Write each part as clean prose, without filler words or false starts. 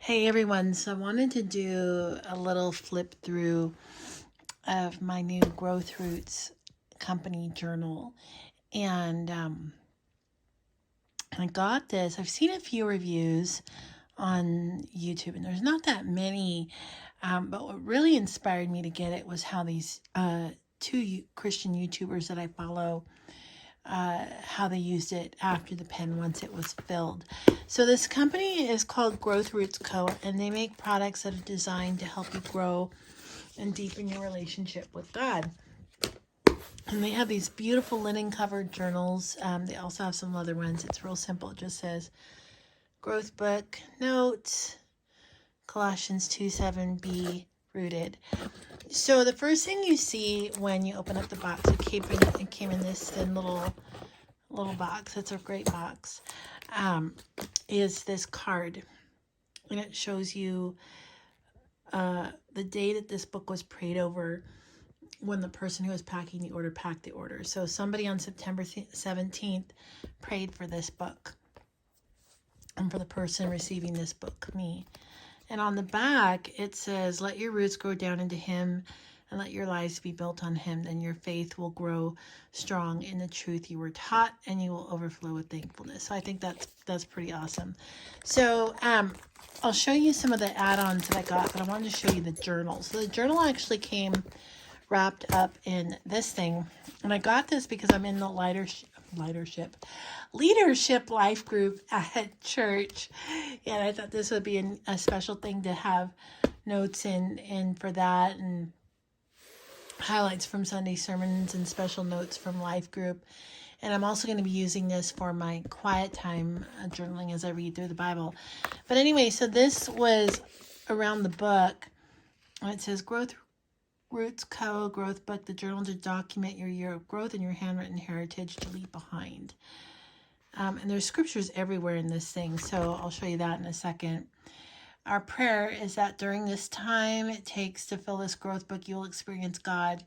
Hey everyone, so I wanted to do a little flip through of my new Growth Roots company journal. And I got this. I've seen a few reviews on YouTube, and there's not that many. But what really inspired me to get it was how these two Christian YouTubers that I follow, how they used it after the pen once it was filled. So this company is called Growth Roots Co., and they make products that are designed to help you grow and deepen your relationship with God. And they have these beautiful linen covered journals. They also have some leather ones. It's real simple. It just says growth book, notes, Colossians 2:7, be rooted. So the first thing you see when you open up the box, it came in this thin little box. It's a great box. Is this card, and it shows you the day that this book was prayed over when the person who was packing the order packed the order. So somebody on September 17th prayed for this book, and for the person receiving this book, me. And on the back, it says, let your roots grow down into him and let your lives be built on him. Then your faith will grow strong in the truth you were taught, and you will overflow with thankfulness. So I think that's pretty awesome. So I'll show you some of the add-ons that I got, but I wanted to show you the journal. So the journal actually came wrapped up in this thing. And I got this because I'm in the leadership life group at church, and I thought this would be a special thing to have notes in for that, and highlights from Sunday sermons and special notes from life group. And I'm also going to be using this for my quiet time journaling as I read through the Bible. But anyway, so this was around the book, and it says Growth Roots Co. Growth Book, the journal to document your year of growth and your handwritten heritage to leave behind. And there's scriptures everywhere in this thing, so I'll show you that in a second. Our prayer is that during this time it takes to fill this growth book, you'll experience God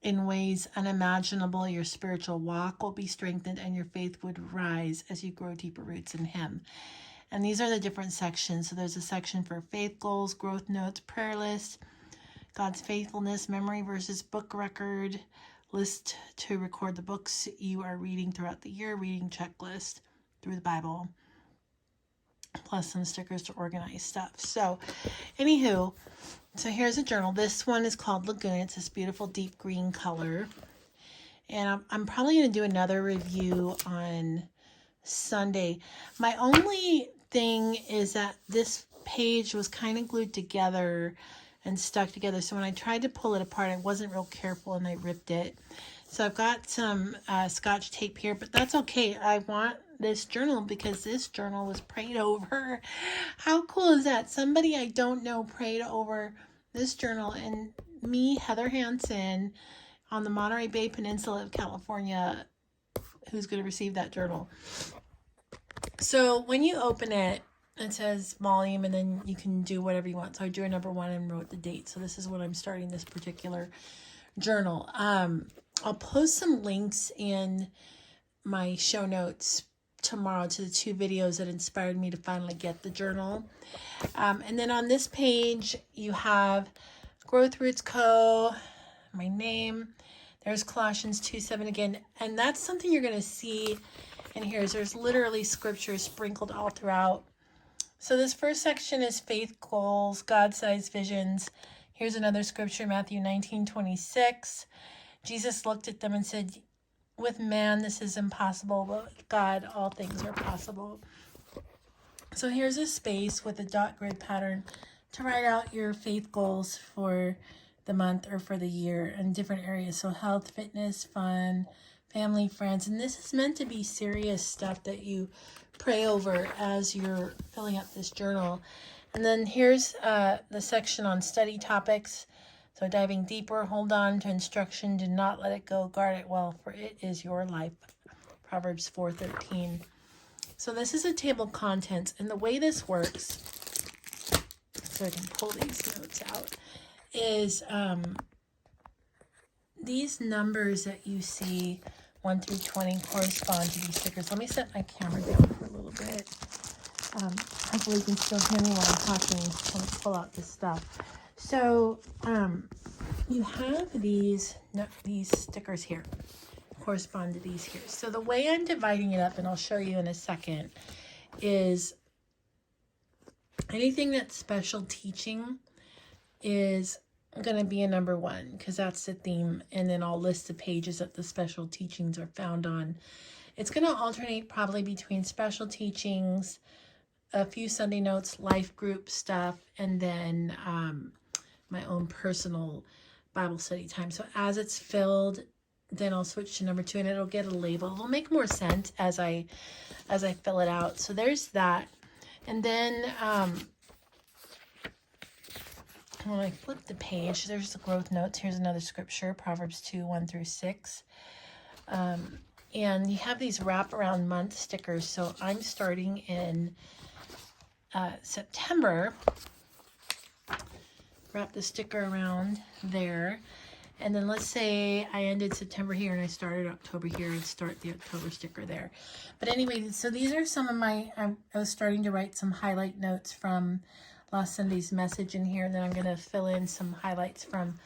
in ways unimaginable. Your spiritual walk will be strengthened, and your faith would rise as you grow deeper roots in him. And these are the different sections. So there's a section for faith goals, growth notes, prayer list, God's faithfulness, memory versus book record, list to record the books you are reading throughout the year, reading checklist through the Bible, plus some stickers to organize stuff. So anywho, so here's a journal. This one is called Lagoon. It's this beautiful deep green color. And I'm probably going to do another review on Sunday. My only thing is that this page was kind of glued together and stuck together. So when I tried to pull it apart, I wasn't real careful and I ripped it. So I've got some Scotch tape here, but that's okay. I want this journal because this journal was prayed over. How cool is that? Somebody I don't know prayed over this journal, and me, Heather Hansen, on the Monterey Bay Peninsula of California, who's going to receive that journal. So when you open it, it says volume, and then you can do whatever you want. So I drew a number 1 and wrote the date. So this is when I'm starting this particular journal. I'll post some links in my show notes tomorrow to the 2 videos that inspired me to finally get the journal. And then on this page, you have Growth Roots Co., my name. There's Colossians 2:7 again. And that's something you're going to see in here. There's literally scripture sprinkled all throughout. So this first section is faith goals, God-sized visions. Here's another scripture, Matthew 19:26. Jesus looked at them and said, with man this is impossible, but with God all things are possible. So here's a space with a dot grid pattern to write out your faith goals for the month or for the year in different areas. So health, fitness, fun, family, friends. And this is meant to be serious stuff that you pray over as you're filling out this journal. And then here's the section on study topics. So diving deeper, hold on to instruction, do not let it go, guard it well, for it is your life. Proverbs 4:13. So this is a table of contents, and the way this works, so I can pull these notes out, is these numbers that you see 1 through 20 correspond to these stickers. Let me set my camera down for a little bit. Hopefully you can still hear me while I'm talking. I'm going to pull out this stuff. So, you have these stickers here, correspond to these here. So the way I'm dividing it up, and I'll show you in a second, is anything that's special teaching is going to be a number 1, because that's the theme, and then I'll list the pages that the special teachings are found on. It's going to alternate probably between special teachings, a few Sunday notes, life group stuff, and then my own personal Bible study time. So as it's filled, then I'll switch to number 2, and it'll get a label. It'll make more sense as I fill it out. So there's that. And then when I flip the page, there's the growth notes. Here's another scripture, Proverbs 2:1-6. And you have these wraparound month stickers. So I'm starting in September. Wrap the sticker around there. And then let's say I ended September here and I started October here, and start the October sticker there. But anyway, so these are some of my, I was starting to write some highlight notes from last Sunday's message in here. Then I'm going to fill in some highlights from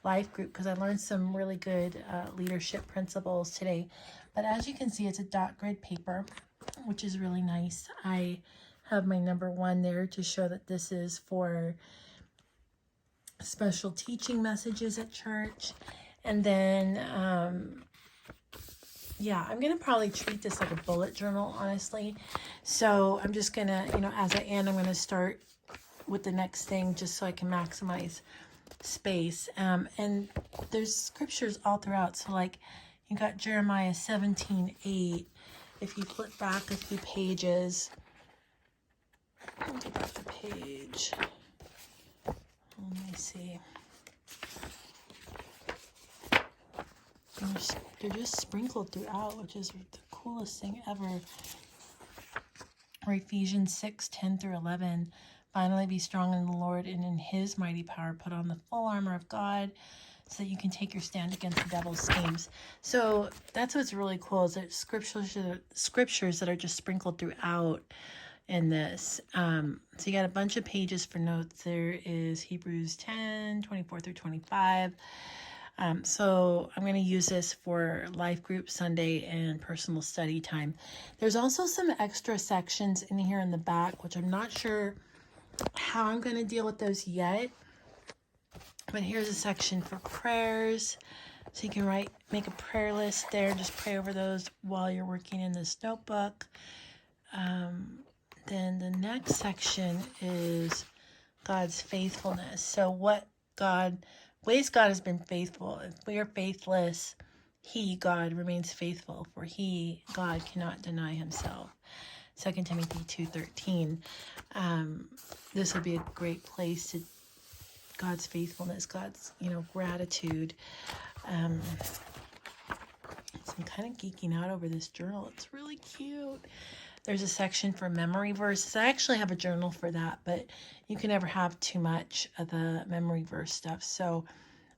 life group, because I learned some really good leadership principles today. But as you can see, it's a dot grid paper, which is really nice. I have my number 1 there to show that this is for special teaching messages at church. And then yeah, I'm gonna probably treat this like a bullet journal, honestly. So I'm just gonna, as I end, I'm gonna start with the next thing, just so I can maximize space. And there's scriptures all throughout. So like you got Jeremiah 17:8. If you flip back a few pages, I'll go back the page. Let me see. They're just sprinkled throughout, which is the coolest thing ever. Or Ephesians 6:10-11. Finally, be strong in the Lord and in his mighty power. Put on the full armor of God so that you can take your stand against the devil's schemes. So that's what's really cool, is that scriptures that are just sprinkled throughout in this. So you got a bunch of pages for notes. There is Hebrews 10:24-25. So I'm going to use this for life group Sunday and personal study time. There's also some extra sections in here in the back, which I'm not sure how I'm going to deal with those yet. But here's a section for prayers. So you can make a prayer list there. Just pray over those while you're working in this notebook. Then the next section is God's faithfulness. So ways God has been faithful. If we are faithless, God, remains faithful, for God, cannot deny himself. 2 Timothy 2:13. This would be a great place to God's faithfulness, God's, gratitude. So I'm kind of geeking out over this journal. It's really cute. There's a section for memory verses. I actually have a journal for that, but you can never have too much of the memory verse stuff. So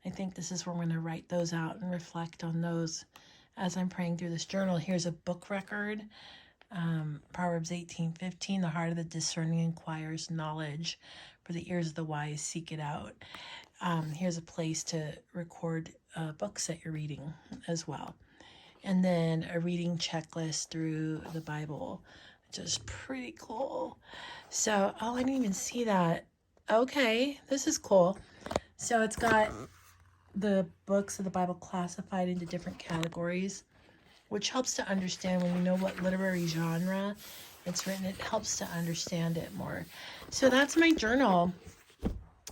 I think this is where I'm going to write those out and reflect on those as I'm praying through this journal. Here's a book record. Proverbs 18:15. The heart of the discerning inquires knowledge, for the ears of the wise seek it out. Here's a place to record books that you're reading as well. And then a reading checklist through the Bible, which is pretty cool. So, I didn't even see that. Okay, this is cool. So it's got the books of the Bible classified into different categories, which helps to understand when you know what literary genre it's written. It helps to understand it more. So that's my journal.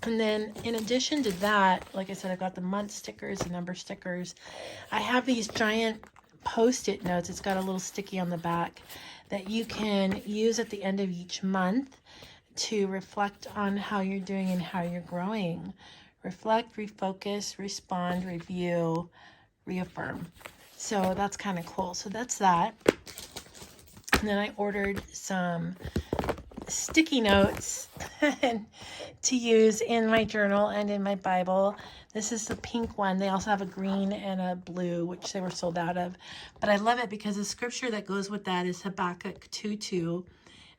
And then in addition to that, like I said, I got the month stickers, the number stickers. I have these giant Post-it notes. It's got a little sticky on the back that you can use at the end of each month to reflect on how you're doing and how you're growing. Reflect, refocus, respond, review, reaffirm. So that's kind of cool. So that's that. And then I ordered some sticky notes to use in my journal and in my Bible. This is the pink one. They also have a green and a blue, which they were sold out of. But I love it because the scripture that goes with that is Habakkuk 2:2.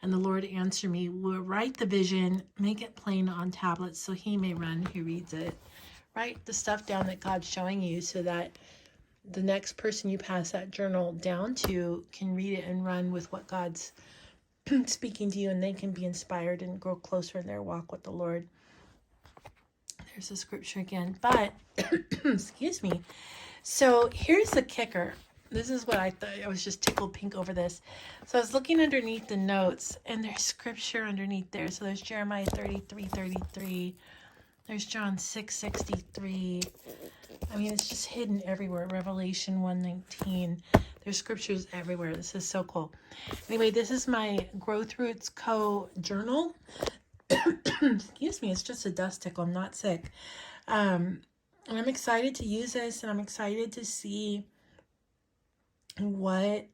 And the Lord answered me, will write the vision, make it plain on tablets so he may run who reads it. Write the stuff down that God's showing you so that the next person you pass that journal down to can read it and run with what God's speaking to you, and they can be inspired and grow closer in their walk with the Lord. There's the scripture again. But, excuse me. So here's the kicker. This is what I thought. I was just tickled pink over this. So I was looking underneath the notes, and there's scripture underneath there. So there's Jeremiah 33:33. There's John 6:63. I mean, it's just hidden everywhere. Revelation 1:19. There's scriptures everywhere. This is so cool. Anyway, this is my Growth Roots Co. journal. Excuse me. It's just a dust tickle. I'm not sick. And I'm excited to use this, and I'm excited to see what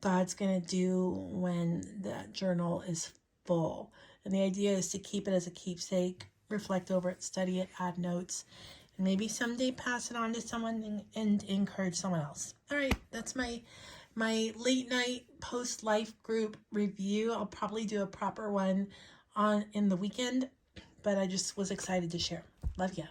God's going to do when that journal is full. And the idea is to keep it as a keepsake, reflect over it, study it, add notes, and maybe someday pass it on to someone and encourage someone else. All right, that's my late night post life group review. I'll probably do a proper one in the weekend, but I just was excited to share. Love ya.